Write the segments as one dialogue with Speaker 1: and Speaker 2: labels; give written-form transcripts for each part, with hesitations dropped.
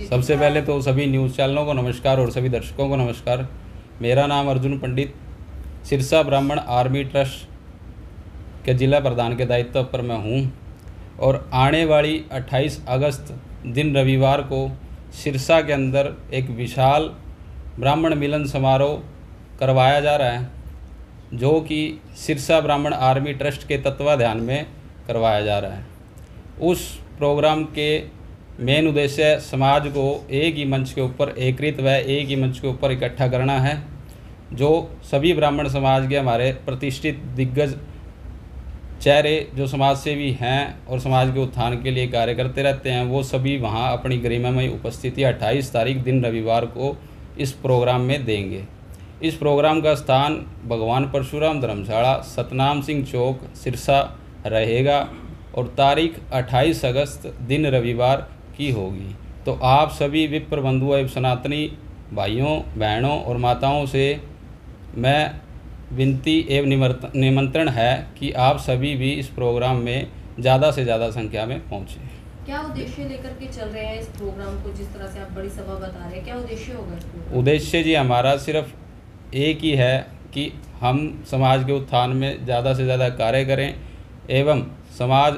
Speaker 1: सबसे पहले तो सभी न्यूज़ चैनलों को नमस्कार और सभी दर्शकों को नमस्कार। मेरा नाम अर्जुन पंडित, सिरसा ब्राह्मण आर्मी ट्रस्ट के जिला प्रधान के दायित्व पर मैं हूँ और आने वाली 28 अगस्त दिन रविवार को सिरसा के अंदर एक विशाल ब्राह्मण मिलन समारोह करवाया जा रहा है, जो कि सिरसा ब्राह्मण आर्मी ट्रस्ट के तत्वाधान में करवाया जा रहा है। उस प्रोग्राम के मेन उद्देश्य समाज को एक ही मंच के ऊपर एकत्रित व एक ही मंच के ऊपर इकट्ठा करना है। जो सभी ब्राह्मण समाज के हमारे प्रतिष्ठित दिग्गज चेहरे जो समाज सेवी हैं और समाज के उत्थान के लिए कार्य करते रहते हैं, वो सभी वहां अपनी गरिमामय उपस्थिति 28 तारीख दिन रविवार को इस प्रोग्राम में देंगे। इस प्रोग्राम का स्थान भगवान परशुराम धर्मशाला, सतनाम सिंह चौक, सिरसा रहेगा और तारीख 28 अगस्त दिन रविवार की होगी। तो आप सभी विप्र बंधुओं एवं सनातनी भाइयों, बहनों और माताओं से मैं विनती एवं निमंत्रण है कि आप सभी भी इस प्रोग्राम में ज़्यादा से ज़्यादा संख्या में पहुँचें।
Speaker 2: क्या उद्देश्य लेकर के चल रहे हैं इस प्रोग्राम को? जिस तरह से आप बड़ी सभा बता रहे हैं, क्या उद्देश्य होगा इस प्रोग्राम?
Speaker 1: उद्देश्य जी हमारा सिर्फ एक ही है कि हम समाज के उत्थान में ज़्यादा से ज़्यादा कार्य करें एवं समाज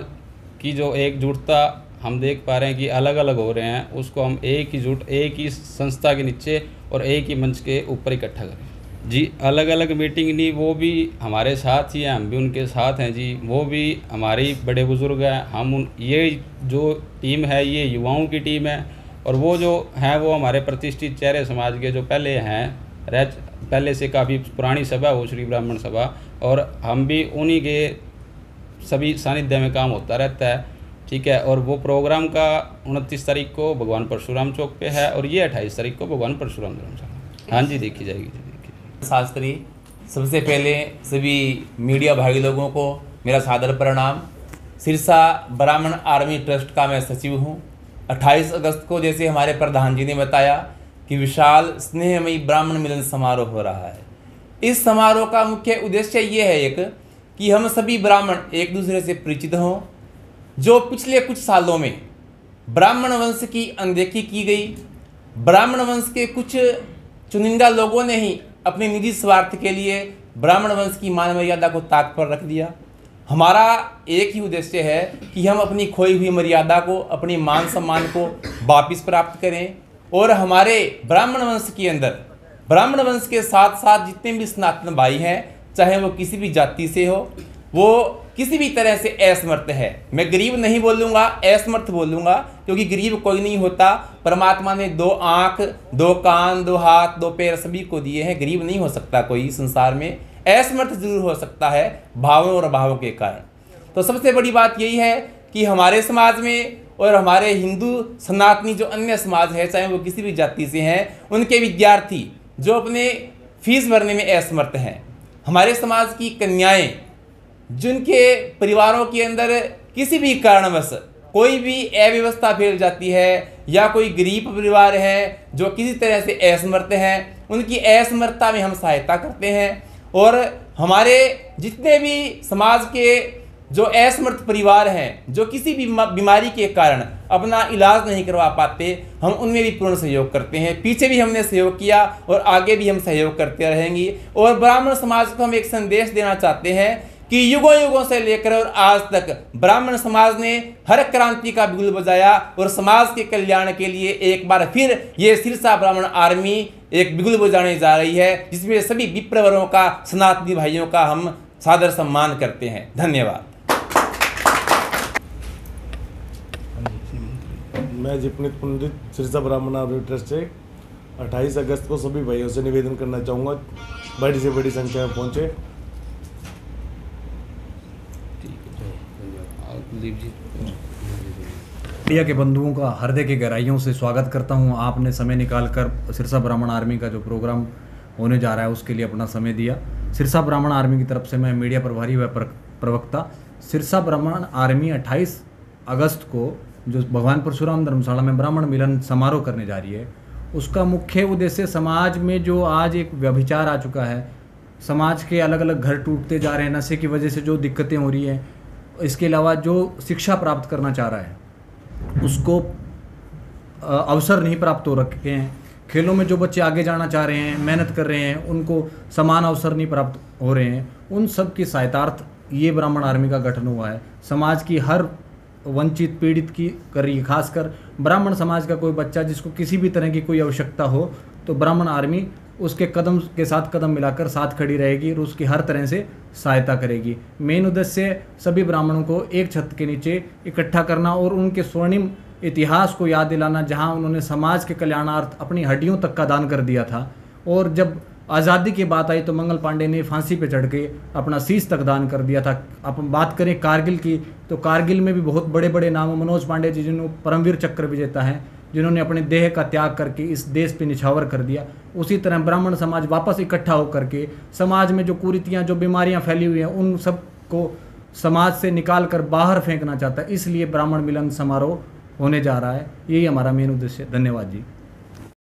Speaker 1: की जो एकजुटता हम देख पा रहे हैं कि अलग अलग हो रहे हैं, उसको हम एक ही संस्था के नीचे और एक ही मंच के ऊपर इकट्ठा करें। जी अलग अलग मीटिंग नहीं, वो भी हमारे साथ ही हैं, हम भी उनके साथ हैं जी। वो भी हमारी बड़े बुज़ुर्ग हैं, ये जो टीम है ये युवाओं की टीम है और वो जो हैं वो हमारे प्रतिष्ठित चेहरे समाज के जो पहले से काफ़ी पुरानी सभा हो श्री ब्राह्मण सभा, और हम भी उन्हीं के सभी सानिध्य में काम होता रहता है, ठीक है। और वो प्रोग्राम का 29 तारीख को भगवान परशुराम चौक पे है और ये 28 तारीख को भगवान परशुराम धर्मशाला। हाँ जी, देखी जाएगी जी, देखी।
Speaker 3: शास्त्री, सबसे पहले सभी मीडिया भाई लोगों को मेरा सादर प्रणाम। सिरसा ब्राह्मण आर्मी ट्रस्ट का मैं सचिव हूँ। 28 अगस्त को जैसे हमारे प्रधान जी ने बताया कि विशाल स्नेहमयी ब्राह्मण मिलन समारोह हो रहा है। इस समारोह का मुख्य उद्देश्य ये है एक कि हम सभी ब्राह्मण एक दूसरे से परिचित हों। जो पिछले कुछ सालों में ब्राह्मण वंश की अनदेखी की गई, ब्राह्मण वंश के कुछ चुनिंदा लोगों ने ही अपने निजी स्वार्थ के लिए ब्राह्मण वंश की मान मर्यादा को ताक पर रख दिया। हमारा एक ही उद्देश्य है कि हम अपनी खोई हुई मर्यादा को, अपनी मान सम्मान को वापस प्राप्त करें और हमारे ब्राह्मण वंश के अंदर, ब्राह्मण वंश के साथ साथ जितने भी सनातन भाई हैं, चाहे वो किसी भी जाति से हो, वो किसी भी तरह से असमर्थ है, मैं गरीब नहीं बोलूँगा, असमर्थ बोलूँगा, क्योंकि गरीब कोई नहीं होता। परमात्मा ने 2 आँख, 2 कान, 2 हाथ, 2 पैर सभी को दिए हैं। गरीब नहीं हो सकता कोई संसार में, असमर्थ जरूर हो सकता है भावों और अभावों के कारण। तो सबसे बड़ी बात यही है कि हमारे समाज में और हमारे हिंदू सनातनी जो अन्य समाज है, चाहे वो किसी भी जाति से हैं, उनके विद्यार्थी जो अपने फीस भरने में असमर्थ हैं, हमारे समाज की कन्याएं जिनके परिवारों के अंदर किसी भी कारणवश कोई भी अव्यवस्था फैल जाती है या कोई गरीब परिवार है जो किसी तरह से असमर्थ हैं, उनकी असमर्थता में हम सहायता करते हैं। और हमारे जितने भी समाज के जो असमर्थ परिवार हैं, जो किसी भी बीमारी के कारण अपना इलाज नहीं करवा पाते, हम उनमें भी पूर्ण सहयोग करते हैं। पीछे भी हमने सहयोग किया और आगे भी हम सहयोग करते रहेंगे। और ब्राह्मण समाज को हम एक संदेश देना चाहते हैं कि युगों युगों से लेकर और आज तक ब्राह्मण समाज ने हर क्रांति का बिगुल बजाया और समाज के कल्याण के लिए एक बार फिर ये सिरसा ब्राह्मण आर्मी एक बिगुल बजाने जा रही है, जिसमें सभी विप्रवरों का, सनातनी भाइयों का हम सादर सम्मान करते हैं। धन्यवाद।
Speaker 4: मैं जिपनीत पंडित, सिरसा ब्राह्मण आर्मी ट्रस्ट से 28 अगस्त को सभी भाइयों से निवेदन करना चाहूँगा बड़ी से बड़ी संख्या में पहुँचे।
Speaker 5: मीडिया के बंधुओं का हृदय की गहराइयों से स्वागत करता हूं। आपने समय निकालकर सिरसा ब्राह्मण आर्मी का जो प्रोग्राम होने जा रहा है उसके लिए अपना समय दिया। सिरसा ब्राह्मण आर्मी की तरफ से मैं मीडिया प्रभारी व प्रवक्ता, सिरसा ब्राह्मण आर्मी 28 अगस्त को जो भगवान परशुराम धर्मशाला में ब्राह्मण मिलन समारोह करने जा रही है, उसका मुख्य उद्देश्य समाज में जो आज एक व्यभिचार आ चुका है, समाज के अलग अलग घर टूटते जा रहे हैं, नशे की वजह से जो दिक्कतें हो रही हैं, इसके अलावा जो शिक्षा प्राप्त करना चाह रहा है उसको अवसर नहीं प्राप्त हो रखे हैं, खेलों में जो बच्चे आगे जाना चाह रहे हैं, मेहनत कर रहे हैं, उनको समान अवसर नहीं प्राप्त हो रहे हैं, उन सब की सहायतार्थ ये ब्राह्मण आर्मी का गठन हुआ है। समाज की हर वंचित पीड़ित की करिए, खासकर ब्राह्मण समाज का कोई बच्चा जिसको किसी भी तरह की कोई आवश्यकता हो तो ब्राह्मण आर्मी उसके कदम के साथ कदम मिलाकर साथ खड़ी रहेगी और उसकी हर तरह से सहायता करेगी। मेन उद्देश्य सभी ब्राह्मणों को एक छत के नीचे इकट्ठा करना और उनके स्वर्णिम इतिहास को याद दिलाना, जहां उन्होंने समाज के कल्याणार्थ अपनी हड्डियों तक का दान कर दिया था। और जब आज़ादी की बात आई तो मंगल पांडे ने फांसी पे चढ़ के अपना शीश तक दान कर दिया था। अपन बात करें कारगिल की तो कारगिल में भी बहुत बड़े बड़े नाम, मनोज पांडे जी जिन्होंने परमवीर चक्र विजेता हैं, जिन्होंने अपने देह का त्याग करके इस देश पे निछावर कर दिया। उसी तरह ब्राह्मण समाज वापस इकट्ठा होकर के समाज में जो कुरीतियाँ, जो बीमारियाँ फैली हुई हैं, उन सब को समाज से निकाल कर बाहर फेंकना चाहता है। इसलिए ब्राह्मण मिलन समारोह होने जा रहा है। यही हमारा मेन उद्देश्य है। धन्यवाद जी।